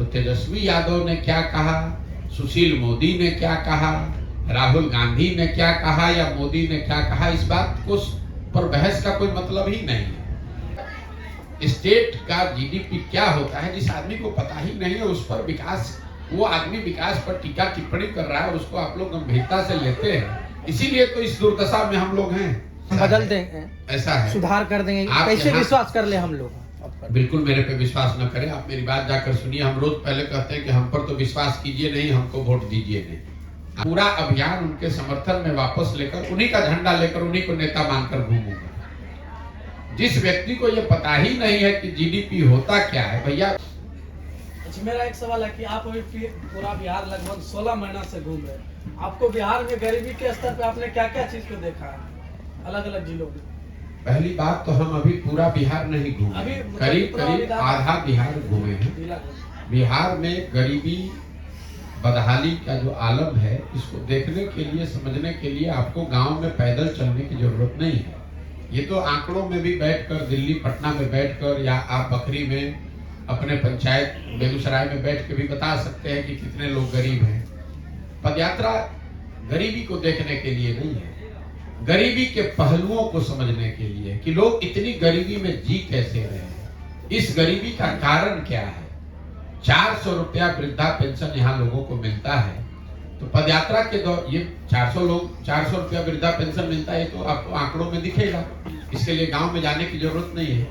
तो तेजस्वी यादव ने क्या कहा, सुशील मोदी ने क्या कहा, राहुल गांधी ने क्या कहा या मोदी ने क्या कहा, इस बात को पर बहस का कोई मतलब ही नहीं है। स्टेट का जीडीपी क्या होता है, जिस आदमी को पता ही नहीं है उस पर विकास, वो आदमी विकास पर टीका टिप्पणी कर रहा है और उसको आप लोग गंभीरता से लेते हैं। इसीलिए तो इस दुर्दशा में हम लोग हैं। बदल देंगे, ऐसा है, सुधार कर देंगे, कैसे विश्वास कर ले हम लोग? बिल्कुल मेरे पे विश्वास न करें, आप मेरी बात जाकर सुनिए। हम रोज पहले कहते हैं कि हम पर तो विश्वास कीजिए नहीं, हमको वोट दीजिए नहीं। पूरा अभियान उनके समर्थन में वापस लेकर, उन्हीं का झंडा लेकर, उन्हीं को नेता मानकर घूमूंगा। जिस व्यक्ति को ये पता ही नहीं है कि जीडीपी होता क्या है, भैया। मेरा एक सवाल है कि आप अभी पूरा बिहार लगभग 16 महीना से घूम रहे हैं, आपको बिहार में गरीबी के स्तर पे आपने क्या क्या चीज को देखा है अलग अलग जिलों में? पहली बात तो हम अभी पूरा बिहार नहीं घूमे, करीब करीब आधा बिहार घूमे हैं। बिहार में गरीबी बदहाली का जो आलम है, इसको देखने के लिए, समझने के लिए आपको गांव में पैदल चलने की जरूरत नहीं है। ये तो आंकड़ों में भी बैठकर, दिल्ली पटना में बैठकर, या आप बखरी में अपने पंचायत बेगूसराय में बैठ के भी बता सकते हैं कि कितने लोग गरीब हैं। पदयात्रा गरीबी को देखने के लिए नहीं है, गरीबी के पहलुओं को समझने के लिए कि लोग इतनी गरीबी में जी कैसे रहे हैं, इस गरीबी का कारण क्या है। 400 रुपया वृद्धा पेंशन यहाँ लोगों को मिलता है, तो पदयात्रा के दौर ये 400 रुपया वृद्धा पेंशन मिलता है, तो आपको आंकड़ों में दिखेगा। इसके लिए गांव में जाने की जरूरत नहीं है।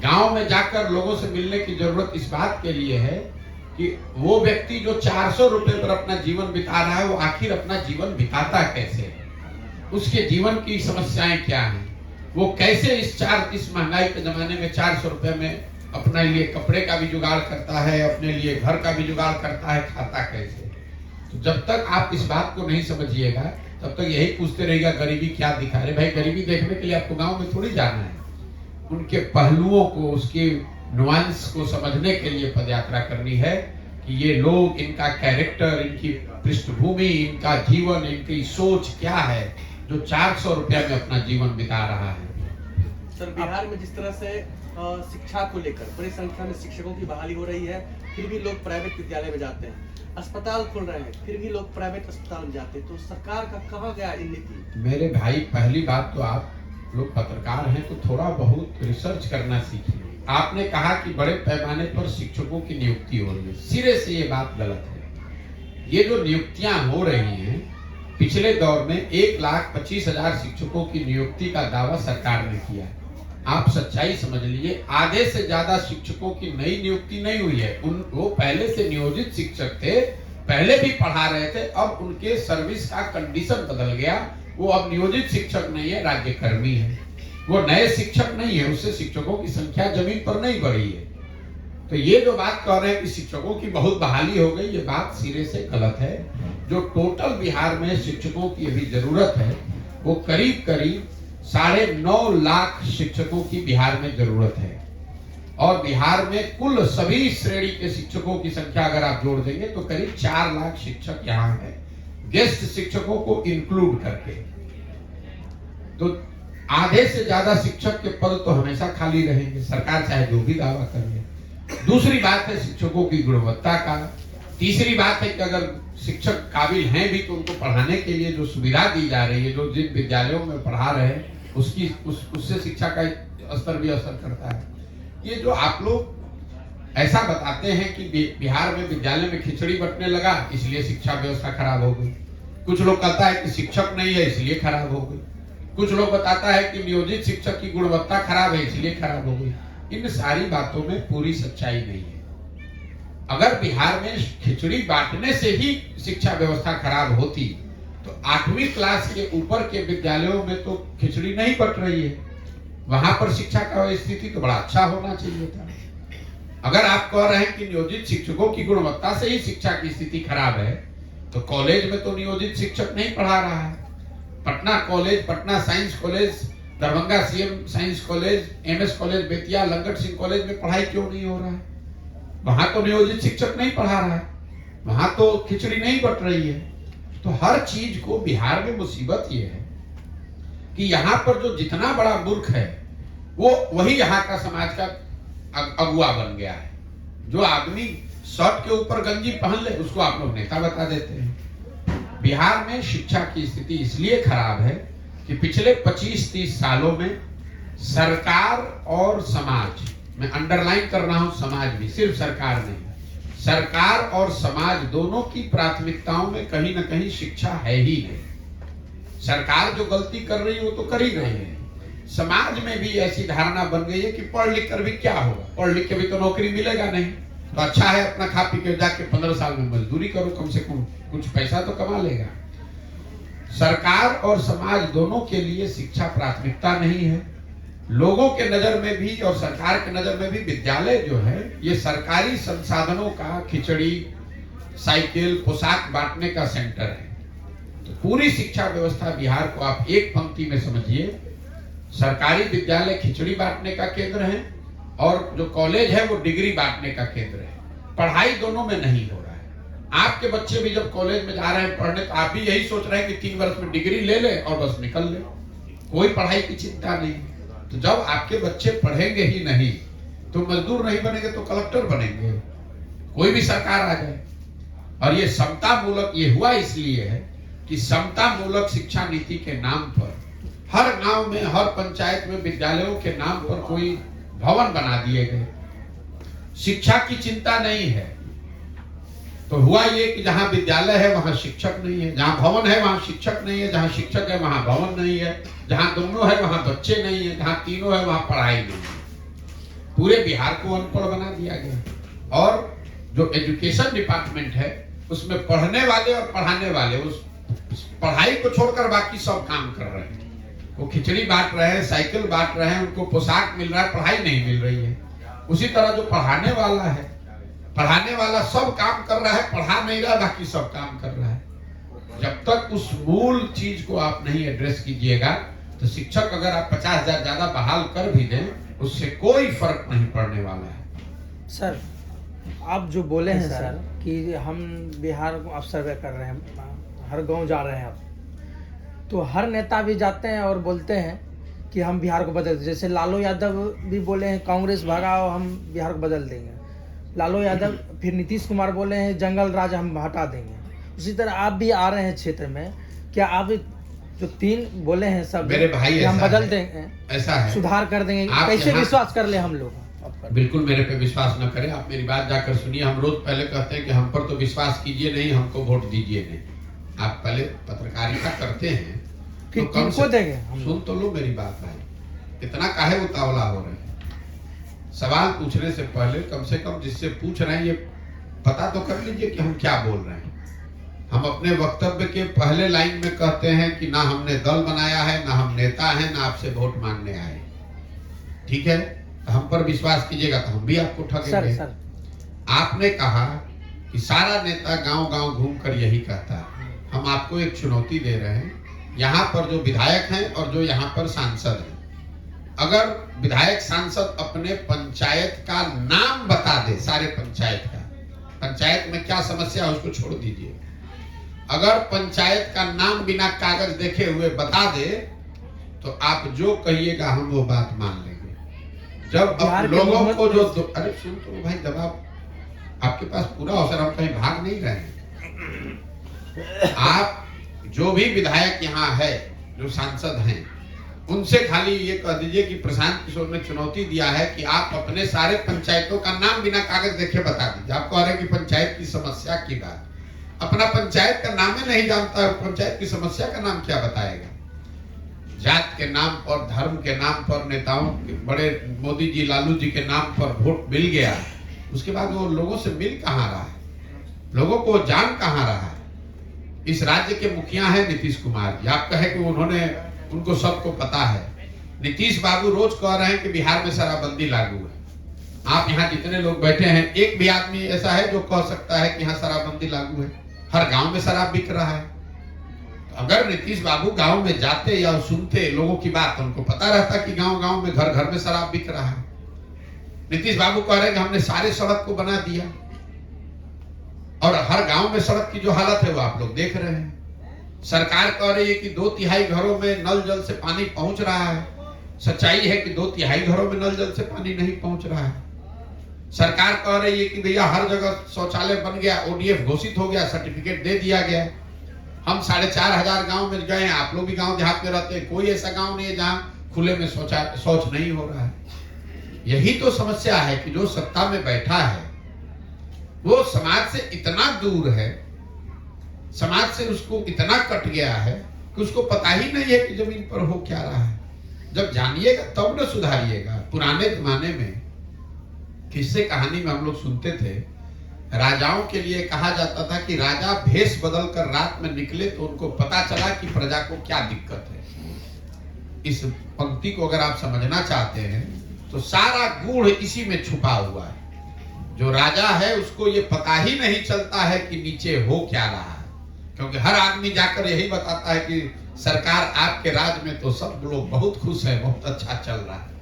गांव में जाकर लोगों से मिलने की जरूरत इस बात के लिए है कि वो व्यक्ति जो 400 रुपए पर अपना जीवन बिता रहा है, वो आखिर अपना जीवन बिताता कैसे है, उसके जीवन की समस्याएं क्या हैं, वो कैसे इस महंगाई के जमाने में 400 रुपए में अपने लिए कपड़े का भी जुगाड़ करता है, अपने लिए घर का भी जुगाड़ करता है, खाता कैसे। तो जब तक आप इस बात को नहीं समझिएगा, तब तक यही पूछते रहिएगा गरीबी क्या दिखा रहे। भाई गरीबी देखने के लिए आपको गांव में थोड़ी जाना है, उनके पहलुओं को, उसके नुआंस को समझने के लिए पदयात्रा करनी है कि ये लोग, इनका कैरेक्टर, इनकी पृष्ठभूमि, इनका जीवन, इनकी सोच क्या है जो 400 रुपया में अपना जीवन बिता रहा है। सर, बिहार में जिस तरह से शिक्षा को लेकर बड़ी संख्या में शिक्षकों की बहाली हो रही है, फिर भी लोग प्राइवेट विद्यालय में जाते हैं, अस्पताल खुल रहे हैं, फिर भी लोग प्राइवेट अस्पताल में जाते हैं, तो सरकार का कहाँ गया ये नीति? मेरे भाई, पहली बात तो आप लोग पत्रकार हैं तो थोड़ा बहुत रिसर्च करना सीखिए। आपने कहा कि बड़े पैमाने पर शिक्षकों की नियुक्ति हो रही है, सिरे से ये बात गलत है। ये जो नियुक्तियां हो रही हैं, पिछले दौर में 1,25,000 शिक्षकों की नियुक्ति का दावा सरकार ने किया है। आप सच्चाई समझ लीजिए, आधे से ज्यादा शिक्षकों की नई नियुक्ति नहीं हुई है। वो पहले से नियोजित शिक्षक थे, पहले भी पढ़ा रहे थे, अब उनके सर्विस का कंडीशन बदल गया, वो अब नियोजित शिक्षक नहीं है, राज्य कर्मी है, वो नए शिक्षक नहीं है, उससे शिक्षकों की संख्या जमीन पर नहीं बढ़ी है। तो ये जो बात कह रहे हैं कि शिक्षकों की बहुत बहाली हो गई, ये बात सिरे से गलत है। जो टोटल बिहार में शिक्षकों की अभी जरूरत है, वो करीब करीब 9.5 लाख शिक्षकों की बिहार में जरूरत है। और बिहार में कुल सभी श्रेणी के शिक्षकों की संख्या अगर आप जोड़ देंगे तो करीब 4 लाख शिक्षक यहाँ है, गेस्ट शिक्षकों को इंक्लूड करके। तो आधे से ज्यादा शिक्षक के पद तो हमेशा खाली रहेंगे, सरकार चाहे जो भी दावा कर ले। दूसरी बात है शिक्षकों की गुणवत्ता का। तीसरी बात है कि अगर शिक्षक काबिल हैं भी तो उनको पढ़ाने के लिए जो सुविधा दी जा रही है, जो जिन विद्यालयों में पढ़ा रहे हैं, उससे शिक्षा का स्तर भी असर करता है। ये जो आप लोग ऐसा बताते हैं कि बिहार में विद्यालय में खिचड़ी बंटने लगा इसलिए शिक्षा व्यवस्था खराब हो गई, कुछ लोग कहता है कि शिक्षक नहीं है इसलिए खराब हो गई, कुछ लोग बताता है कि नियोजित शिक्षक की गुणवत्ता खराब है इसलिए खराब हो गई। इन सारी बातों में पूरी सच्चाई नहीं है। अगर बिहार में खिचड़ी बांटने से ही शिक्षा व्यवस्था खराब होती तो 8वीं क्लास के ऊपर के विद्यालयों में तो खिचड़ी नहीं बट रही है, वहां पर शिक्षा का स्थिति तो बड़ा अच्छा होना चाहिए था। अगर आप कह रहे हैं कि नियोजित शिक्षकों की गुणवत्ता से ही शिक्षा की स्थिति खराब है, तो कॉलेज में तो नियोजित शिक्षक नहीं पढ़ा रहा है। Patna college, Patna science college, Darbhanga CM science college, MS college Bettiah, Langat Singh college में पढ़ाई क्यों नहीं हो रहा है? वहां तो नियोजित शिक्षक नहीं पढ़ा रहा है, वहां तो खिचड़ी नहीं बट रही है। तो हर चीज को बिहार में मुसीबत ये है कि यहाँ पर जो जितना बड़ा मूर्ख है वो वही यहाँ का समाज का अगुआ बन गया है। जो आदमी शर्ट के ऊपर गंजी पहन ले, उसको आप लोग नेता बता देते हैं। बिहार में शिक्षा की स्थिति इसलिए खराब है कि पिछले 25-30 सालों में सरकार और समाज, मैं अंडरलाइन कर रहा हूं समाज भी, सिर्फ सरकार नहीं, सरकार और समाज दोनों की प्राथमिकताओं में कहीं ना कहीं शिक्षा है ही नहीं। सरकार जो गलती कर रही है वो तो कर ही रही है, समाज में भी ऐसी धारणा बन गई है कि पढ़ लिख कर भी क्या होगा, पढ़ लिख के भी तो नौकरी मिलेगा नहीं, तो अच्छा है अपना खा पी के जाके 15 साल में मजदूरी करो, कम से कम कुछ पैसा तो कमा लेगा। सरकार और समाज दोनों के लिए शिक्षा प्राथमिकता नहीं है। लोगों के नजर में भी और सरकार के नजर में भी विद्यालय जो है ये सरकारी संसाधनों का खिचड़ी, साइकिल, पोशाक बांटने का सेंटर है। तो पूरी शिक्षा व्यवस्था बिहार को आप एक पंक्ति में समझिए, सरकारी विद्यालय खिचड़ी बांटने का केंद्र है और जो कॉलेज है वो डिग्री बांटने का केंद्र है। पढ़ाई दोनों में नहीं हो रहा है। आपके बच्चे भी जब कॉलेज में जा रहे हैं पढ़ने, तो आप भी यही सोच रहे हैं कि 3 वर्ष में डिग्री ले ले और बस निकल ले, कोई पढ़ाई की चिंता नहीं। तो जब आपके बच्चे पढ़ेंगे ही नहीं तो मजदूर नहीं बनेंगे तो कलेक्टर बनेंगे, कोई भी सरकार आ जाए। और ये समता मूलक ये हुआ इसलिए है कि समता मूलक शिक्षा नीति के नाम पर हर गांव में, हर पंचायत में विद्यालयों के नाम पर कोई भवन बना दिए गए। शिक्षा की चिंता नहीं है तो हुआ ये कि जहां विद्यालय है वहां शिक्षक नहीं है, जहां भवन है वहां शिक्षक नहीं है, जहां शिक्षक है वहां भवन नहीं है, जहां दोनों है वहां बच्चे नहीं है, जहां तीनों है वहां पढ़ाई नहीं है। पूरे बिहार को अनपढ़ बना दिया गया। और जो एजुकेशन डिपार्टमेंट है उसमें पढ़ने वाले और पढ़ाने वाले उस पढ़ाई को छोड़कर बाकी सब काम कर रहे हैं। वो खिचड़ी बांट रहे हैं, साइकिल बांट रहे हैं, उनको पोशाक मिल रहा है, पढ़ाई नहीं मिल रही है। उसी तरह जो पढ़ाने वाला है, पढ़ाने वाला सब काम कर रहा है, पढ़ा नहीं रहा, बाकी सब काम कर रहा है। जब तक उस मूल चीज को आप नहीं एड्रेस कीजिएगा तो शिक्षक अगर आप 50,000 ज्यादा बहाल कर भी दें उससे कोई फर्क नहीं पड़ने वाला है। सर आप जो बोले हैं सर कि हम बिहार को आप सर्वे कर रहे हैं, हर गांव जा रहे हैं आप, तो हर नेता भी जाते हैं और बोलते हैं कि हम बिहार को बदल, जैसे लालू यादव भी बोले हैं कांग्रेस भगाओ हम बिहार को बदल देंगे, लालू यादव, फिर नीतीश कुमार बोले हैं जंगल राज हम हटा देंगे। उसी तरह आप भी आ रहे हैं क्षेत्र में, क्या आप जो 3 बोले हैं सब मेरे भाई हम बदल देंगे, ऐसा है, सुधार कर देंगे, कैसे विश्वास कर ले हम लोग? बिल्कुल मेरे पे विश्वास न करें, आप मेरी बात जाकर सुनिए। हम रोज पहले कहते हैं कि हम पर तो विश्वास कीजिए नहीं, हमको वोट दीजिए नहीं। आप पहले पत्रकारिता करते हैं तो कम से देंगे, सुन तो लो मेरी बात भाई, इतना काहे उतावला हो रहे हैं? सवाल पूछने से पहले कम से कम जिससे पूछ रहे हैं ये पता तो कर लीजिए कि हम क्या बोल रहे हैं। हम अपने वक्तव्य के पहले लाइन में कहते हैं कि ना हमने दल बनाया है, ना हम नेता हैं, ना आपसे वोट मांगने आए। ठीक है, तो हम पर विश्वास कीजिएगा तो हम भी आपको ठगेंगे। आपने कहा कि सारा नेता गांव-गांव घूमकर यही कहता है। हम आपको एक चुनौती दे रहे हैं, यहाँ पर जो विधायक हैं और जो यहाँ पर सांसद हैं, अगर विधायक सांसद अपने पंचायत का नाम बता दे, सारे पंचायत का, पंचायत में क्या समस्या है उसको छोड़ दीजिए, अगर पंचायत का नाम बिना कागज देखे हुए बता दे तो आप जो कहिएगा हम वो बात मान लेंगे। जब अब लोगों को जो अरे सुन तो भाई, दबाव आपके पास पूरा अवसर, हम कहीं भाग नहीं रहे हैं। आप जो भी विधायक यहाँ है, जो सांसद हैं, उनसे खाली ये कह दीजिए कि प्रशांत किशोर ने चुनौती दिया है कि आप अपने सारे पंचायतों का नाम बिना कागज देखे बता दीजिए। आप कह रहे हैं कि पंचायत की समस्या की बात, अपना पंचायत का नाम ही नहीं जानता है, पंचायत की समस्या का नाम क्या बताएगा? जात के नाम पर, धर्म के नाम पर, नेताओं के, बड़े मोदी जी, लालू जी के नाम पर वोट मिल गया, उसके बाद वो लोगों से मिल कहाँ रहा है, लोगों को जान कहाँ रहा है? इस राज्य के मुखिया हैं नीतीश कुमार जी। आप कहे कि उन्होंने, उनको सबको पता है। नीतीश बाबू रोज कह रहे हैं कि बिहार में शराबबंदी लागू है। आप यहाँ जितने लोग बैठे हैं, एक भी आदमी ऐसा है जो कह सकता है कि यहाँ शराबबंदी लागू है? हर गांव में शराब बिक रहा है। अगर नीतीश बाबू गांव में जाते या सुनते लोगों की बात, उनको पता रहता कि गांव-गांव में, घर-घर में शराब बिक रहा है। नीतीश बाबू कह रहे हैं कि हमने सारे सड़क को बना दिया, और हर गांव में सड़क की जो हालत है वो आप लोग देख रहे हैं। सरकार कह रही है कि 2/3 घरों में नल जल से पानी पहुंच रहा है। सच्चाई है कि 2/3 घरों में नल जल से पानी नहीं पहुंच रहा है। सरकार कह रही है कि भैया हर जगह शौचालय बन गया, ओडीएफ घोषित हो गया, सर्टिफिकेट दे दिया गया। हम 4,500 गांव में गए हैं, आप लोग भी गांव देहात में रहते हैं, कोई ऐसा गांव नहीं है जहां खुले में शौच नहीं हो रहा है। यही तो समस्या है कि जो सत्ता में बैठा है वो समाज से इतना दूर है, समाज से उसको इतना कट गया है कि उसको पता ही नहीं है कि जमीन पर हो क्या रहा है। जब जानिएगा तब न सुधारिएगा। पुराने जमाने में किस्से कहानी में हम लोग सुनते थे, राजाओं के लिए कहा जाता था कि राजा भेष बदल कर रात में निकले तो उनको पता चला कि प्रजा को क्या दिक्कत है। इस पंक्ति को अगर आप समझना चाहते हैं तो सारा गूढ़ इसी में छुपा हुआ है। जो राजा है उसको ये पता ही नहीं चलता है कि नीचे हो क्या रहा है, क्योंकि हर आदमी जाकर यही बताता है कि सरकार आपके राज में तो सब लोग बहुत खुश है, बहुत अच्छा चल रहा है।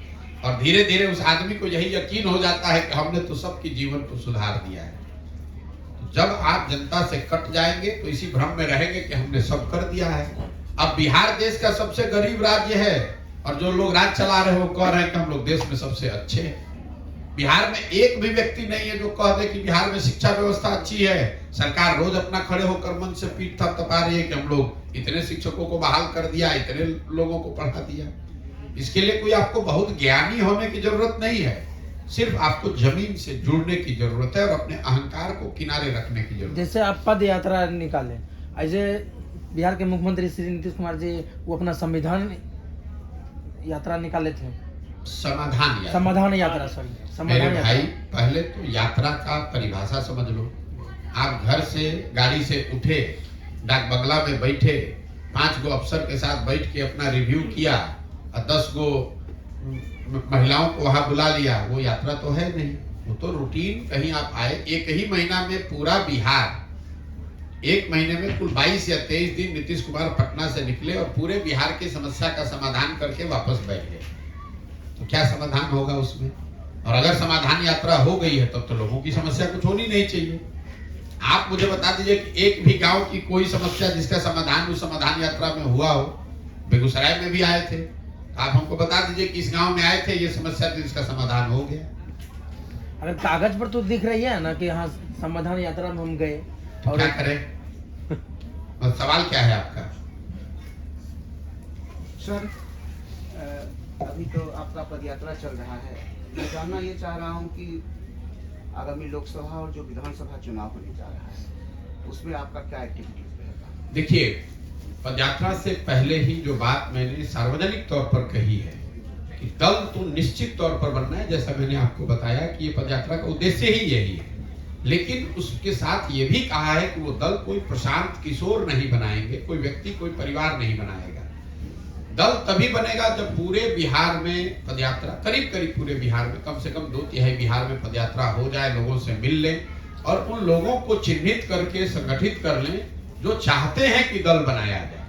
और धीरे धीरे उस आदमी को यही यकीन हो जाता है कि हमने तो सबके जीवन को सुधार दिया है। तो जब आप जनता से कट जाएंगे तो इसी भ्रम में रहेंगे कि हमने सब कर दिया है। अब बिहार देश का सबसे गरीब राज्य है और जो लोग राज चला रहे हैं वो कह रहे हैं कि हम लोग देश में सबसे अच्छे हैं। बिहार में एक भी व्यक्ति नहीं है जो कह दे कि बिहार में शिक्षा व्यवस्था अच्छी है। सरकार रोज अपना खड़े होकर मन से पीठ थपथपा रही है कि हम लोग इतने शिक्षकों को बहाल कर दिया, इतने लोगों को पढ़ा दिया। इसके लिए कोई आपको बहुत ज्ञानी होने की जरूरत नहीं है, सिर्फ आपको जमीन से जुड़ने की जरूरत है और अपने अहंकार को किनारे रखने की जरूरत है। जैसे आप पद यात्रा निकाले, ऐसे बिहार के मुख्यमंत्री श्री नीतीश कुमार जी वो अपना संविधान यात्रा निकाले थे, समाधान यात्रा सॉरी मेरे भाई, पहले तो यात्रा का परिभाषा समझ लो। आप घर से गाड़ी से उठे, डाक बंगला में बैठे, 5 गो अफसर के साथ बैठ के अपना रिव्यू किया और 10 गो महिलाओं को वहां बुला लिया, वो यात्रा तो है नहीं। वो तो रूटीन कहीं आप आए। एक ही महीना में पूरा बिहार, एक महीने में कुल 22 या 23 दिन नीतीश कुमार पटना से निकले और पूरे बिहार की समस्या का समाधान करके वापस बैठ गए। तो क्या समाधान होगा उसमें? और अगर समाधान यात्रा हो गई है तब तो लोगों की समस्या कुछ होनी नहीं चाहिए। आप मुझे बता दीजिए कि एक भी गांव की कोई समस्या जिसका समाधान उस समाधान यात्रा में हुआ हो। बेगूसराय में भी आए थे, आप हमको बता दीजिए कि इस गांव में आए थे, ये समस्या थी, इसका समाधान हो गया। अरे कागज पर तो दिख रही है ना कि हाँ समाधान यात्रा में हम गए, और क्या करें? और सवाल क्या है आपका? सर, अभी तो आपका पदयात्रा चल रहा है। मैं जानना ये चाह रहा हूँ कि आगामी लोकसभा और जो विधानसभा चुनाव होने जा रहा है उसमें आपका क्या एक्टिविटीज रहेगा? देखिए, पदयात्रा से पहले ही जो बात मैंने सार्वजनिक तौर पर कही है कि दल तो निश्चित तौर पर बनना है, जैसा मैंने आपको बताया कि ये पदयात्रा का उद्देश्य ही यही है। लेकिन उसके साथ ये भी कहा है कि वो दल कोई प्रशांत किशोर नहीं बनाएंगे, कोई व्यक्ति, कोई परिवार नहीं बनाएगा। दल तभी बनेगा जब पूरे बिहार में पदयात्रा, करीब करीब पूरे बिहार में, कम से कम 2/3 बिहार में पदयात्रा हो जाए, लोगों से मिल लें और उन लोगों को चिन्हित करके संगठित कर लें जो चाहते हैं कि दल बनाया जाए।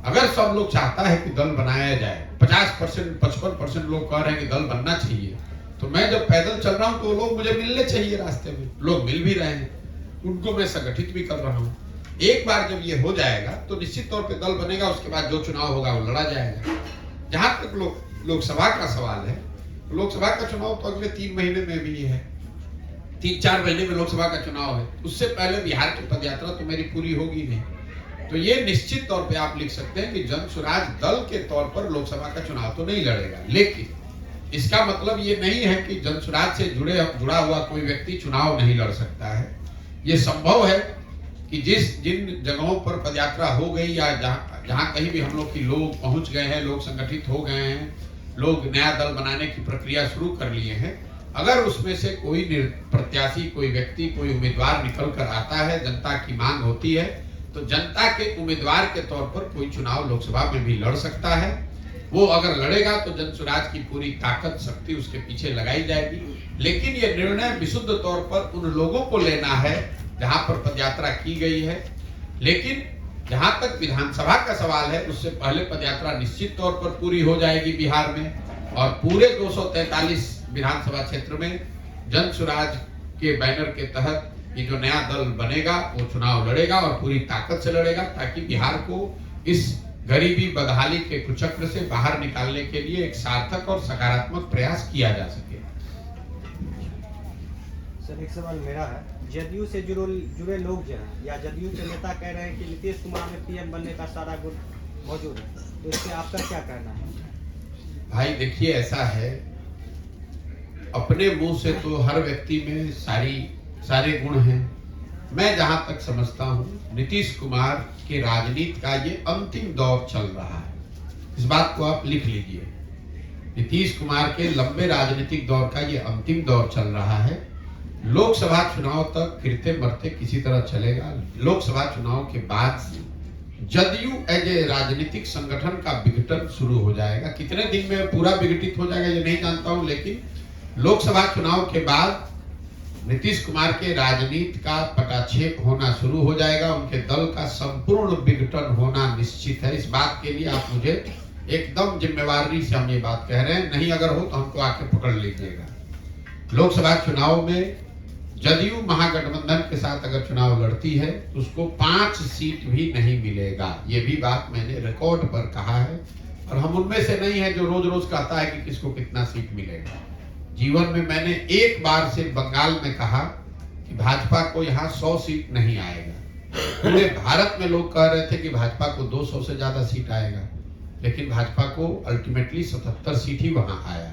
अगर सब लोग चाहता है कि दल बनाया जाए, 50%, 55% लोग कह रहे हैं कि दल बनना चाहिए, तो मैं जब पैदल चल रहा हूं तो लोग मुझे मिलने चाहिए रास्ते में। लोग मिल भी रहे हैं, उनको मैं संगठित भी कर रहा हूं। एक बार जब ये हो जाएगा तो निश्चित तौर पे दल बनेगा, उसके बाद जो चुनाव होगा वो लड़ा जाएगा। जहां तक लोकसभा का सवाल है, लोकसभा का चुनाव तो अगले 3 महीने में भी है, 3-4 महीने में लोकसभा का चुनाव है। उससे पहले बिहार की पदयात्रा तो मेरी पूरी होगी नहीं। तो ये निश्चित तौर पे आप लिख सकते हैं कि जन स्वराज दल के तौर पर लोकसभा का चुनाव तो नहीं लड़ेगा। लेकिन इसका मतलब ये नहीं है कि जन स्वराज से जुड़ा हुआ कोई व्यक्ति चुनाव नहीं लड़ सकता है। ये संभव है कि जिन जगहों पर पदयात्रा हो गई या जहां कहीं भी हम लोग की लोग पहुंच गए हैं, लोग संगठित हो गए हैं, लोग नया दल बनाने की प्रक्रिया शुरू कर लिए हैं, अगर उसमें से कोई प्रत्याशी, कोई व्यक्ति, कोई उम्मीदवार निकल कर आता है, जनता की मांग होती है, तो जनता के उम्मीदवार के तौर पर कोई चुनाव लोकसभा में भी लड़ सकता है। वो अगर लड़ेगा तो जन स्वराज की पूरी ताकत, शक्ति उसके पीछे लगाई जाएगी। लेकिन ये निर्णय विशुद्ध तौर पर उन लोगों को लेना है जहां पर पदयात्रा की गई है। लेकिन जहां तक विधानसभा का सवाल है, उससे पहले पदयात्रा निश्चित तौर पर पूरी हो जाएगी बिहार में, और पूरे 243 विधानसभा क्षेत्र में जन स्वराज के बैनर के तहत ये जो नया दल बनेगा वो चुनाव लड़ेगा और पूरी ताकत से लड़ेगा, ताकि बिहार को इस गरीबी बदहाली के कुचक्र से बाहर निकालने के लिए एक सार्थक और सकारात्मक प्रयास किया जा सके। सर एक सवाल मेरा है, जदयू से जुड़े लोग जो हैं या जदयू के नेता कह रहे हैं कि नीतीश कुमार में पीएम बनने का सारा गुण मौजूद है, तो इस पे आपका क्या कहना है? भाई देखिए, ऐसा है, अपने मुंह से तो हर व्यक्ति में सारे गुण हैं। मैं जहां तक समझता हूं, नीतीश कुमार के राजनीति का ये अंतिम दौर चल रहा है। इस बात को आप लिख लीजिए, नीतीश कुमार के लंबे राजनीतिक दौर का ये अंतिम दौर चल रहा है। लोकसभा चुनाव तक गिरते मरते किसी तरह चलेगा। लोकसभा चुनाव के बाद जदयू एज ए राजनीतिक संगठन का विघटन शुरू हो जाएगा। कितने दिन में पूरा विघटित हो जाएगा ये नहीं जानता हूं, लेकिन लोकसभा चुनाव के बाद नीतीश कुमार के राजनीति का पटाक्षेप होना शुरू हो जाएगा। उनके दल का संपूर्ण विघटन होना निश्चित है। इस बात के लिए आप मुझे एकदम जिम्मेवारी से हम ये बात कह रहे हैं, नहीं अगर हो तो हमको आके पकड़ लीजिएगा। लोकसभा चुनाव में जदयू महागठबंधन के साथ अगर चुनाव लड़ती है तो उसको 5 सीट भी नहीं मिलेगा। ये भी बात मैंने रिकॉर्ड पर कहा है, और हम उनमें से नहीं है जो रोज रोज कहता है कि किसको कितना सीट मिलेगा। जीवन में मैंने एक बार से बंगाल में कहा कि भाजपा को यहाँ 100 सीट नहीं आएगा। पूरे भारत में लोग कह रहे थे कि भाजपा को 200 से ज्यादा सीट आएगा, लेकिन भाजपा को अल्टीमेटली 77 सीट ही वहां आया।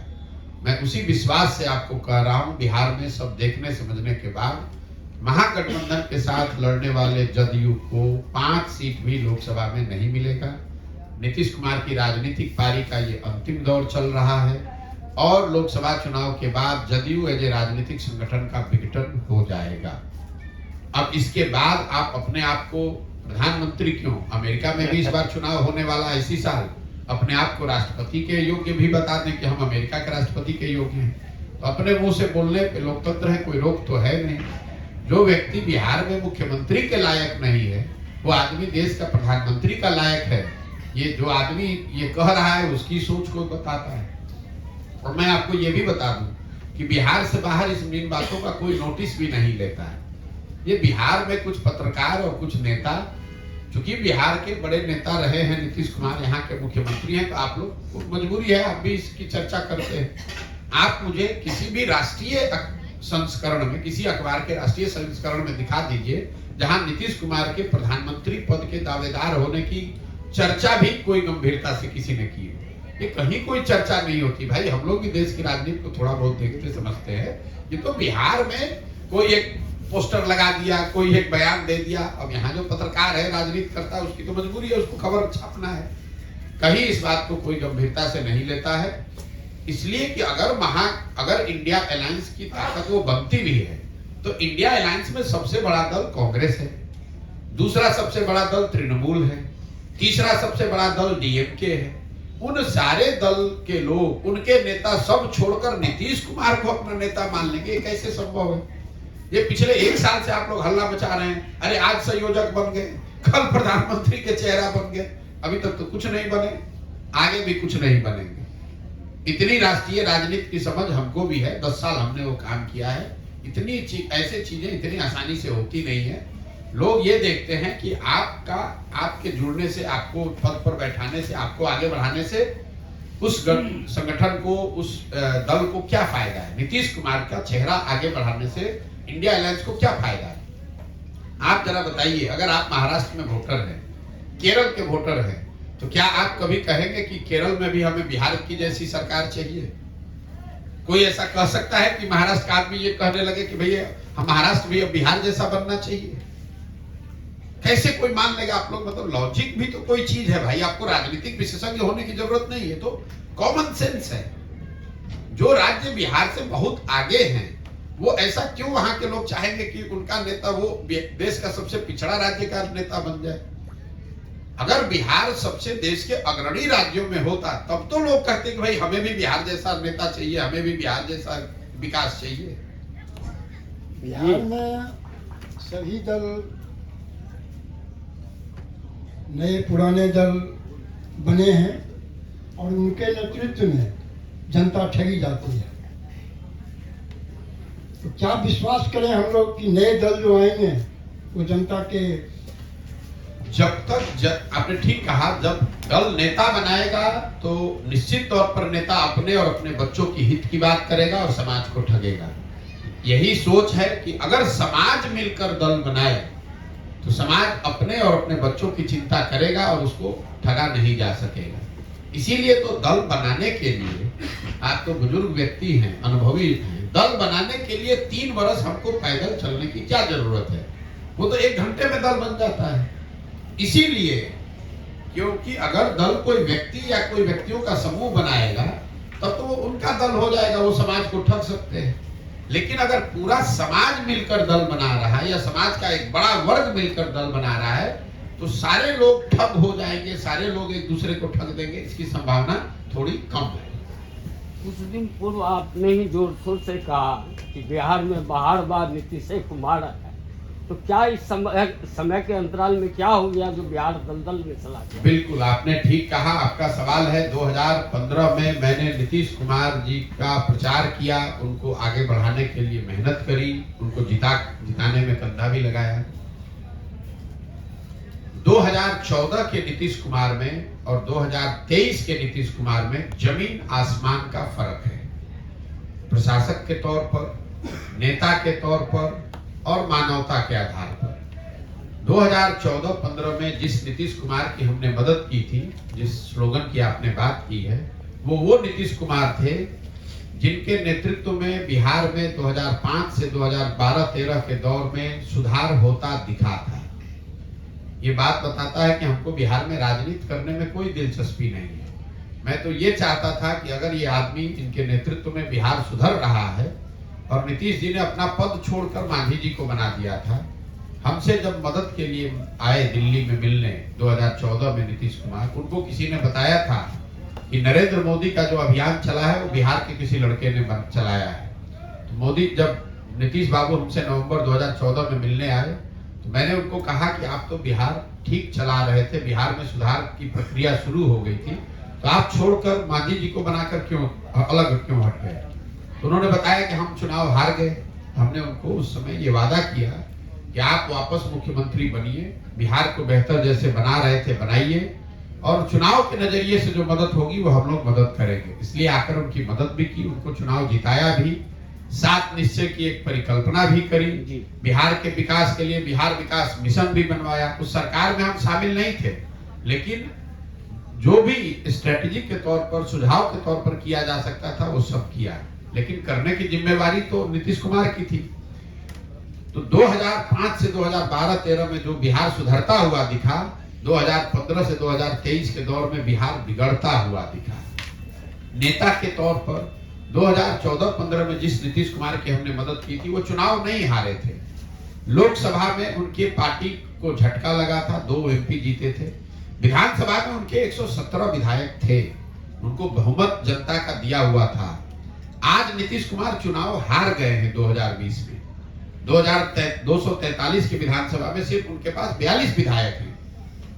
मैं उसी विश्वास से आपको कह रहा हूं, बिहार में सब देखने समझने के बाद महागठबंधन के साथ लड़ने वाले जदयू को 5 सीट भी लोकसभा में नहीं मिलेगा। नीतीश कुमार की राजनीतिक पारी का ये अंतिम दौर चल रहा है, और लोकसभा चुनाव के बाद जदयू एज ए राजनीतिक संगठन का विघटन हो जाएगा। अब इसके बाद आप अपने आप को प्रधानमंत्री क्यों, अमेरिका में भी इस बार चुनाव होने वाला है इसी साल, अपने आप को राष्ट्रपति के योग्य भी बता दें कि हम अमेरिका के राष्ट्रपति के योग्य हैं, तो अपने मुंह से बोलने पे लोकतंत्र है, कोई रोक तो है नहीं। जो व्यक्ति बिहार में मुख्यमंत्री के लायक नहीं है, वो आदमी देश का प्रधानमंत्री का लायक है। ये जो आदमी ये कह रहा है उसकी सोच को बताता है। और मैं आपको ये भी बता दूं कि बिहार से बाहर इन बातों का कोई नोटिस भी नहीं लेता है। ये बिहार में कुछ पत्रकार और कुछ नेता, चूंकि बिहार के बड़े नेता रहे हैं नीतीश कुमार, यहाँ के मुख्यमंत्री हैं, तो आप लोग को मजबूरी है, आप भी इसकी चर्चा करते हैं। आप मुझे किसी भी राष्ट्रीय संस्करण में, किसी अखबार के राष्ट्रीय संस्करण में दिखा दीजिए जहां नीतीश कुमार के प्रधानमंत्री पद के दावेदार होने की चर्चा भी कोई गंभीरता से किसी ने की हो। ये कहीं कोई चर्चा नहीं होती। भाई हम लोग भी देश की राजनीति को थोड़ा बहुत देखते समझते हैं। ये तो बिहार में कोई एक पोस्टर लगा दिया, कोई एक बयान दे दिया। अब यहाँ जो पत्रकार है, राजनीति करता है, उसकी तो मजबूरी है, उसको खबर छापना है। कहीं इस बात को कोई गंभीरता से नहीं लेता है। इसलिए कि अगर इंडिया अलायंस की ताकत वो बनती भी है, तो इंडिया अलायंस में सबसे बड़ा दल कांग्रेस है, दूसरा सबसे बड़ा दल तृणमूल है, तीसरा सबसे बड़ा दल डीएमके है। उन सारे दल के लोग, उनके नेता सब छोड़कर नीतीश कुमार को अपना नेता मान लेंगे, कैसे संभव है? ये पिछले 1 साल से आप लोग हल्ला मचा रहे हैं, अरे आज संयोजक बन गए, कल प्रधानमंत्री के चेहरा बन गए। अभी तक तो कुछ नहीं बने, आगे भी कुछ नहीं बनेंगे। इतनी राष्ट्रीय राजनीति की समझ हमको भी है, 10 साल हमने वो काम किया है। इतनी ऐसे चीजें इतनी आसानी से होती नहीं है। लोग ये देखते हैं कि आपके जुड़ने से, आपको पद पर बैठाने से, आपको आगे बढ़ाने से उस संगठन को, उस दल को क्या फायदा है। नीतीश कुमार का चेहरा आगे बढ़ाने से इंडिया अलायंस को क्या फायदा है? आप जरा बताइए। अगर आप महाराष्ट्र में वोटर हैं, केरल के वोटर हैं, तो क्या आप कभी कहेंगे कि केरल में भी हमें बिहार की जैसी सरकार चाहिए? कोई ऐसा कह सकता है कि महाराष्ट्र का आदमी ये कहने लगे कि भैया हम महाराष्ट्र भी अब बिहार जैसा बनना चाहिए? कैसे कोई मान लेगा? आप लोग मतलब लॉजिक भी तो कोई चीज है भाई। आपको राजनीतिक विशेषज्ञ होने की जरूरत नहीं है, तो कॉमन सेंस है। जो राज्य बिहार से बहुत आगे हैं, वो ऐसा क्यों वहां के लोग चाहेंगे कि उनका नेता वो देश का सबसे पिछड़ा राज्य का नेता बन जाए? अगर बिहार सबसे देश के अग्रणी राज्यों में होता, तब तो लोग कहते कि भाई हमें भी बिहार जैसा नेता चाहिए, हमें भी बिहार जैसा विकास चाहिए। बिहार में सभी दल, नए पुराने दल बने हैं और उनके नेतृत्व में जनता ठगी जाती है। तो क्या विश्वास करें हम लोग कि नए दल जो आएंगे वो जनता के, जब तक आपने ठीक कहा, जब दल नेता बनाएगा तो निश्चित तौर पर नेता अपने और अपने बच्चों की हित की बात करेगा और समाज को ठगेगा। यही सोच है कि अगर समाज मिलकर दल बनाए तो समाज अपने और अपने बच्चों की चिंता करेगा और उसको ठगा नहीं जा सकेगा। इसीलिए तो दल बनाने के लिए, आप तो बुजुर्ग व्यक्ति हैं, अनुभवी हैं, दल बनाने के लिए 3 वर्ष हमको पैदल चलने की क्या जरूरत है? वो तो 1 घंटे में दल बन जाता है। इसीलिए क्योंकि अगर दल कोई व्यक्ति या कोई व्यक्तियों का समूह बनाएगा तब तो वो उनका दल हो जाएगा, वो समाज को ठग सकते हैं। लेकिन अगर पूरा समाज मिलकर दल बना रहा है या समाज का एक बड़ा वर्ग मिलकर दल बना रहा है तो सारे लोग ठग हो जाएंगे, सारे लोग एक दूसरे को ठग देंगे, इसकी संभावना थोड़ी कम है। कुछ दिन पूर्व आपने ही जोर शोर से कहा कि बिहार में बाहर बार नीतीश कुमार है, तो क्या इस समय के अंतराल में क्या हो गया जो बिहार दलदल में चला गया? बिल्कुल, आपने ठीक कहा। आपका सवाल है 2015 में मैंने नीतीश कुमार जी का प्रचार किया, उनको आगे बढ़ाने के लिए मेहनत करी, उनको जिताने में कंधा भी लगाया। 2014 के नीतीश कुमार में और 2023 के नीतीश कुमार में जमीन आसमान का फर्क है। प्रशासक के तौर पर, नेता के तौर पर और मानवता के आधार पर 2014-15 में जिस नीतीश कुमार की हमने मदद की थी, जिस स्लोगन की आपने बात की है, वो नीतीश कुमार थे जिनके नेतृत्व में बिहार में 2005 से 2012-13 के दौर में सुधार होता दिखा था। ये बात बताता है कि हमको बिहार में राजनीति करने में कोई दिलचस्पी नहीं है। मैं तो ये चाहता था कि अगर ये आदमी इनके नेतृत्व में बिहार सुधर रहा है, और नीतीश जी ने अपना पद छोड़कर मांझी जी को बना दिया था। हमसे जब मदद के लिए आए दिल्ली में मिलने 2014 में नीतीश कुमार, उनको किसी ने बताया था कि नरेंद्र मोदी का जो अभियान चला है वो बिहार के किसी लड़के ने चलाया है। तो मोदी जब नीतीश बाबू हमसे नवंबर 2014 में मिलने आए तो मैंने उनको कहा कि आप तो बिहार ठीक चला रहे थे, बिहार में सुधार की प्रक्रिया शुरू हो गई थी, तो आप छोड़कर मांझी जी को बनाकर क्यों अलग क्यों हट गए? तो उन्होंने बताया कि हम चुनाव हार गए। हमने उनको उस समय ये वादा किया कि आप वापस मुख्यमंत्री बनिए, बिहार को बेहतर जैसे बना रहे थे बनाइए, और चुनाव के नजरिए से जो मदद होगी वो हम लोग मदद करेंगे। इसलिए आकर उनकी मदद भी की, उनको चुनाव जिताया भी, 7 निश्चय की एक परिकल्पना भी करी, बिहार के विकास के लिए बिहार विकास मिशन भी बनवाया। उस सरकार में हम शामिल नहीं थे, लेकिन जो भी स्ट्रेटेजी के तौर पर, सुझाव के तौर पर किया जा सकता था वो सब किया, लेकिन करने की जिम्मेवारी तो नीतीश कुमार की थी। तो 2005 से 2012-13 में जो बिहार सुधरता हुआ दिखा, 2015 से 2023 के दौर में बिहार बिगड़ता हुआ दिखा। नेता के तौर पर 2014-15 में जिस नीतीश कुमार की हमने मदद की थी वो चुनाव नहीं हारे थे। लोकसभा में उनके पार्टी को झटका लगा था, 2 MP जीते थे। विधानसभा में उनके 117 विधायक थे, उनको बहुमत जनता का दिया हुआ था। आज नीतीश कुमार चुनाव हार गए हैं 2020 में। 243 की विधानसभा में सिर्फ उनके पास 42 विधायक हैं।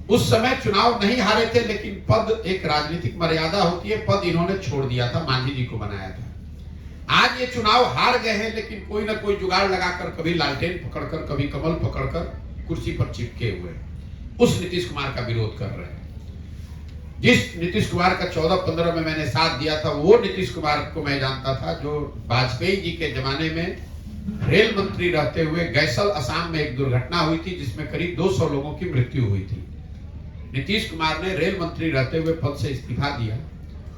उस समय चुनाव नहीं हारे थे, लेकिन पद, एक राजनीतिक मर्यादा होती है, पद इन्होंने छोड़ दिया था, मांझी जी को बनाया था। आज ये चुनाव हार गए हैं, लेकिन कोई ना कोई जुगाड़ लगाकर, कभी लालटेन पकड़कर, कभी कमल पकड़कर कुर्सी पर चिपके हुए उस नीतीश कुमार का विरोध कर रहे हैं। जिस नीतीश कुमार का 14-15 में मैंने साथ दिया था, वो नीतीश कुमार को मैं जानता था जो वाजपेयी जी के जमाने में रेल मंत्री रहते हुए गैसल असम में एक दुर्घटना हुई थी जिसमें करीब 200 लोगों की मृत्यु हुई थी। नीतीश कुमार ने रेल मंत्री रहते हुए पद से इस्तीफा दिया।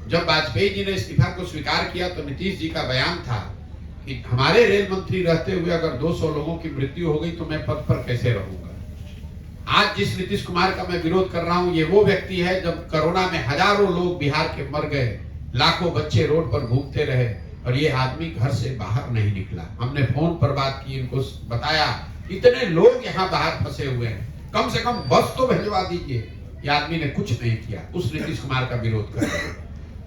जब वाजपेयी जी ने इस्तीफा को स्वीकार किया तो नीतीश जी का बयान था कि हमारे रेल मंत्री रहते हुए अगर 200 लोगों की मृत्यु हो गई तो मैं पद पर कैसे रहूंगा। आज जिस नीतीश कुमार का मैं विरोध कर रहा हूं, ये वो व्यक्ति है जब कोरोना में हजारों लोग बिहार के मर गए, लाखों बच्चे रोड पर घूमते रहे और ये आदमी घर से बाहर नहीं निकला। हमने फोन पर बात की, इनको बताया इतने लोग यहाँ बाहर फंसे हुए हैं, कम से कम बस तो भिजवा दीजिए। ये आदमी ने कुछ नहीं किया, उस नीतीश कुमार का विरोध कर रहे हैं।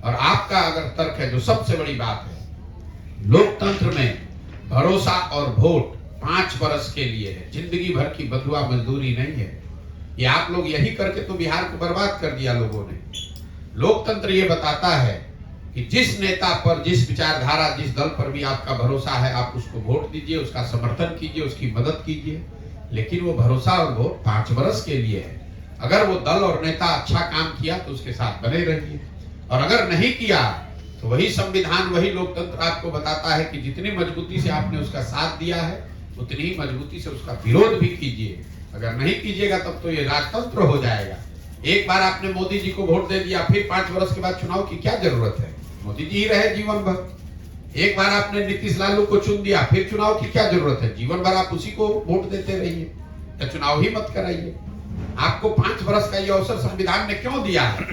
और आपका अगर तर्क है, जो सबसे बड़ी बात है, लोकतंत्र में भरोसा और वोट 5 वर्ष के लिए है, जिंदगी भर की बथुआ मजदूरी नहीं है। ये आप लोग यही करके तो बिहार को बर्बाद कर दिया लोगों ने। लोकतंत्र ये बताता है कि जिस नेता पर, जिस विचारधारा, जिस दल पर भी आपका भरोसा है, आप उसको वोट दीजिए, उसका समर्थन कीजिए, उसकी मदद कीजिए, लेकिन वो भरोसा और वोट 5 वर्ष के लिए है। अगर वो दल और नेता अच्छा काम किया तो उसके साथ बने रहिए, और अगर नहीं किया तो वही संविधान, वही लोकतंत्र आपको बताता है कि जितनी मजबूती से आपने उसका साथ दिया है उतनी ही मजबूती से उसका विरोध भी कीजिए। अगर नहीं कीजिएगा तब तो ये राजतंत्र हो जाएगा। एक बार आपने मोदी जी को वोट दे दिया, फिर 5 वर्ष के बाद चुनाव की क्या जरूरत है? मोदी जी ही रहे जीवन भर। एक बार आपने नीतीश लालू को चुन दिया, फिर चुनाव की क्या जरूरत है? जीवन भर आप उसी को वोट देते रहिए, तो चुनाव ही मत कराइए। आपको 5 वर्ष का ये अवसर संविधान ने क्यों दिया है?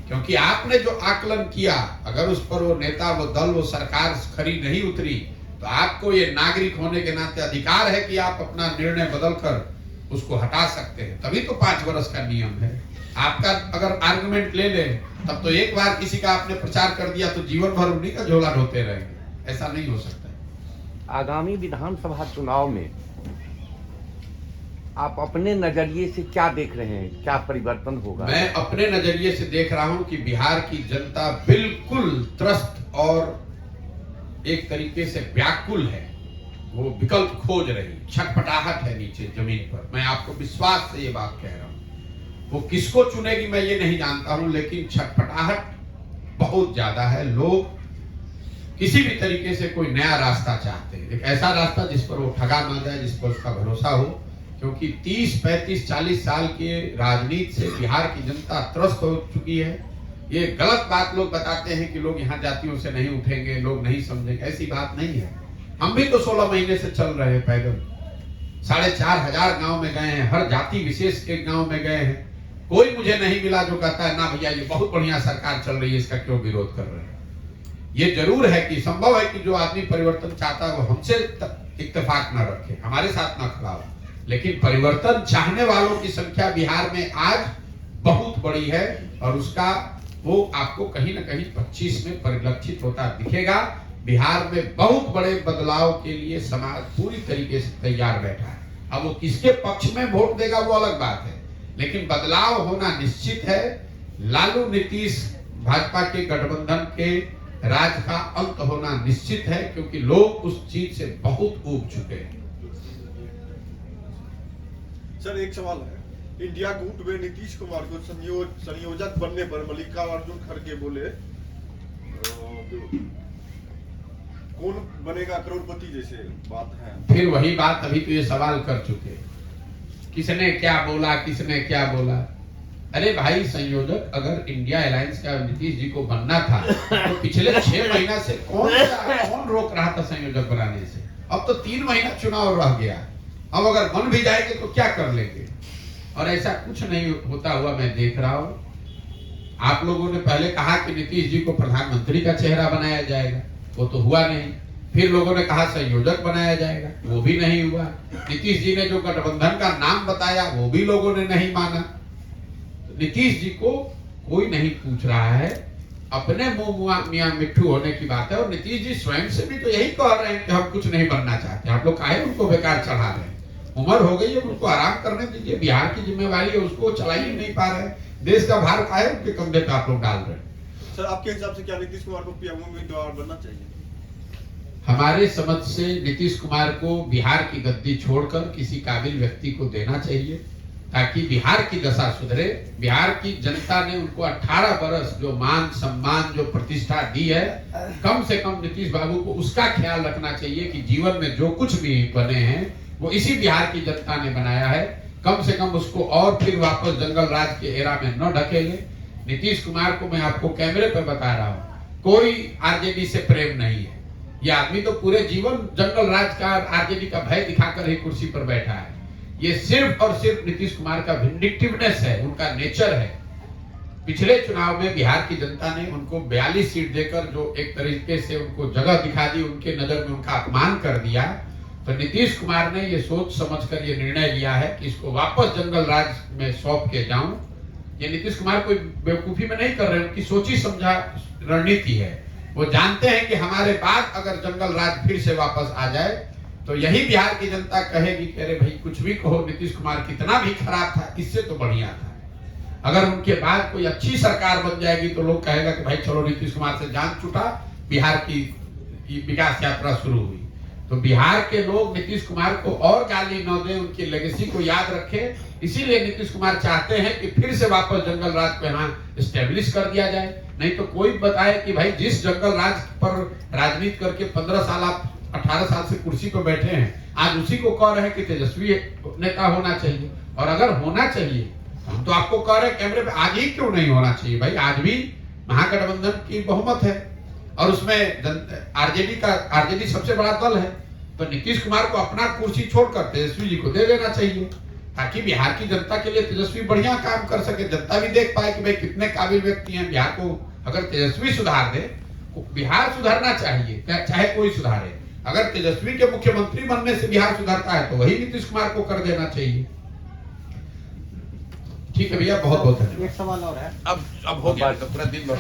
क्योंकि आपने जो आकलन किया, अगर उस पर वो नेता, वो दल, वो सरकार खरी नहीं उतरी, तो आपको ये नागरिक होने के नाते अधिकार है कि आप अपना निर्णय बदलकर उसको हटा सकते हैं। तभी तो 5 वर्ष का नियम है। आपका अगर आर्गुमेंट ले ले, तब तो एक बार किसी का आपने प्रचार कर दिया तो जीवन भर उन्हीं का झोला ढोते रहेंगे। ऐसा नहीं हो सकता। आगामी विधानसभा चुनाव में आप अपने नजरिए से क्या देख रहे हैं, क्या परिवर्तन होगा? मैं अपने नजरिए से देख रहा हूं कि बिहार की जनता बिल्कुल त्रस्त और एक तरीके से व्याकुल है। वो विकल्प खोज रही, छटपटाहट है नीचे जमीन पर। मैं आपको विश्वास से ये बात कह रहा हूं। वो किसको चुनेगी मैं ये नहीं जानता हूं, लेकिन छटपटाहट बहुत ज्यादा है। लोग किसी भी तरीके से कोई नया रास्ता चाहते हैं, एक ऐसा रास्ता जिस पर वो ठगा ना जाए, जिस पर उसका भरोसा हो। क्योंकि 30, 35, 40 साल के राजनीति से बिहार की जनता त्रस्त हो चुकी है। ये गलत बात लोग बताते हैं कि लोग यहाँ जातियों से नहीं उठेंगे, लोग नहीं समझेंगे। ऐसी बात नहीं है। हम भी तो 16 महीने से चल रहे हैं पैदल। 4,500 गांव में गए हैं, हर जाति विशेष के गांव में गए हैं। कोई मुझे नहीं मिला जो कहता है ना भैया ये बहुत बढ़िया सरकार चल रही है, इसका क्यों विरोध कर रहे हैं। ये जरूर है कि संभव है कि जो आदमी परिवर्तन चाहता है वो हमसे इत्तेफाक ना रखे, हमारे साथ ना खड़ा हो, लेकिन परिवर्तन चाहने वालों की संख्या बिहार में आज बहुत बड़ी है और उसका वो आपको कहीं ना कहीं 25 में परिलक्षित होता दिखेगा। बिहार में बहुत बड़े बदलाव के लिए समाज पूरी तरीके से तैयार बैठा है। अब वो किसके पक्ष में वोट देगा वो अलग बात है, लेकिन बदलाव होना निश्चित है। लालू नीतीश भाजपा के गठबंधन के राज का अंत होना निश्चित है, क्योंकि लोग उस चीज से बहुत ऊब चुके हैं। सर एक सवाल है, इंडिया गुट में नीतीश कुमार को संयोजक बनने पर मल्लिकार्जुन खड़गे बोले कौन बनेगा करोड़पति जैसे बात है। फिर वही बात अभी तो ये सवाल कर चुके, किसने क्या बोला, किसने क्या बोला। अरे भाई, संयोजक अगर इंडिया अलायंस का नीतीश जी को बनना था तो पिछले 6 महीना से कौन रोक रहा था संयोजक बनाने से? अब तो 3 महीना चुनाव रह गया। अब अगर बन भी जाएंगे तो क्या कर लेंगे? और ऐसा कुछ नहीं होता हुआ मैं देख रहा हूं। आप लोगों ने पहले कहा कि नीतीश जी को प्रधानमंत्री का चेहरा बनाया जाएगा, वो तो हुआ नहीं। फिर लोगों ने कहा संयोजक बनाया जाएगा, वो भी नहीं हुआ। नीतीश जी ने जो गठबंधन का नाम बताया वो भी लोगों ने नहीं माना। नीतीश जी को कोई नहीं पूछ रहा है, अपने मुंह मियां मिट्ठू होने की बात है। और नीतीश जी स्वयं से भी तो यही कह रहे हैं कि हम कुछ नहीं बनना चाहते। आप लोग काहे उनको बेकार चढ़ा रहे हैं? उम्र हो गई है, उनको आराम करने दीजिए। बिहार की जिम्मेवारी है, उसको चला ही नहीं पा रहे। देश का भार काहे उनके कंधे पे आप लोग डाल रहे हैं? सर आपके हिसाब से क्या नीतीश कुमार को पीएम उम्मीदवार बनना चाहिए? हमारे समझ से नीतीश कुमार को बिहार की गद्दी छोड़कर किसी काबिल व्यक्ति को देना चाहिए, ताकि बिहार की दशा सुधरे। बिहार की जनता ने उनको 18 बरस जो मान सम्मान, जो प्रतिष्ठा दी है, कम से कम नीतीश बाबू को उसका ख्याल रखना चाहिए कि जीवन में जो कुछ भी बने हैं वो इसी बिहार की जनता ने बनाया है। कम से कम उसको और फिर वापस जंगल राज के एरा में न ढकेले। नीतीश कुमार को मैं आपको कैमरे पर बता रहा हूँ, कोई आरजेडी से प्रेम नहीं है। ये आदमी तो पूरे जीवन जंगल राज का, आरजेडी का भय दिखाकर ही कुर्सी पर बैठा है। ये सिर्फ और सिर्फ नीतीश कुमार का विंडिक्टिवनेस है, उनका नेचर है। पिछले चुनाव में बिहार की जनता ने उनको 42 सीट देकर जो एक तरीके से उनको जगह दिखा दी, उनके नजर में उनका अपमान कर दिया। तो नीतीश कुमार ने ये सोच समझकर ये निर्णय लिया है कि इसको वापस जंगल राज में सौंप के जाऊं। ये नीतीश कुमार कोई बेवकूफी में नहीं कर रहे, उनकी सोची समझा रणनीति है। वो जानते हैं कि हमारे बाद अगर जंगल राज फिर से वापस आ जाए तो यही बिहार की जनता कहेगी कि अरे भाई कुछ भी कहो, नीतीश कुमार कितना भी खराब था, इससे तो बढ़िया था। अगर उनके बाद कोई अच्छी सरकार बन जाएगी तो लोग कहेगा कि भाई चलो नीतीश कुमार से जान छूटा, बिहार की विकास यात्रा शुरू हुई। तो बिहार के लोग नीतीश कुमार को और गाली न दें, उनकी लेगेसी को याद रखें। इसीलिए नीतीश कुमार चाहते हैं कि फिर से वापस जंगल राज को यहाँ स्टेब्लिश कर दिया जाए। नहीं तो कोई बताए कि भाई जिस जंगल राज पर राजनीति करके 15 साल आप 18 साल से कुर्सी पर बैठे हैं, आज उसी को कह रहे हैं कि तेजस्वी नेता होना चाहिए। और अगर होना चाहिए हम तो आपको कह रहे हैं कैमरे पे, आज ही क्यों नहीं होना चाहिए भाई? आज भी महागठबंधन की बहुमत है और उसमें आरजेडी सबसे बड़ा दल है। तो नीतीश कुमार को अपना कुर्सी छोड़कर तेजस्वी जी को दे देना चाहिए, ताकि बिहार की जनता के लिए तेजस्वी बढ़िया काम कर सके। जनता भी देख पाए कि भाई कितने काबिल व्यक्ति हैं। बिहार को अगर तेजस्वी सुधार दे, बिहार सुधरना चाहिए, चाहे कोई सुधारे। अगर तेजस्वी के मुख्यमंत्री बनने से बिहार सुधरता है तो वही नीतीश कुमार को कर देना चाहिए। ठीक है भैया, बहुत बहुत धन्यवाद। एक सवाल और है। अब हो गया तो पूरा दिन भर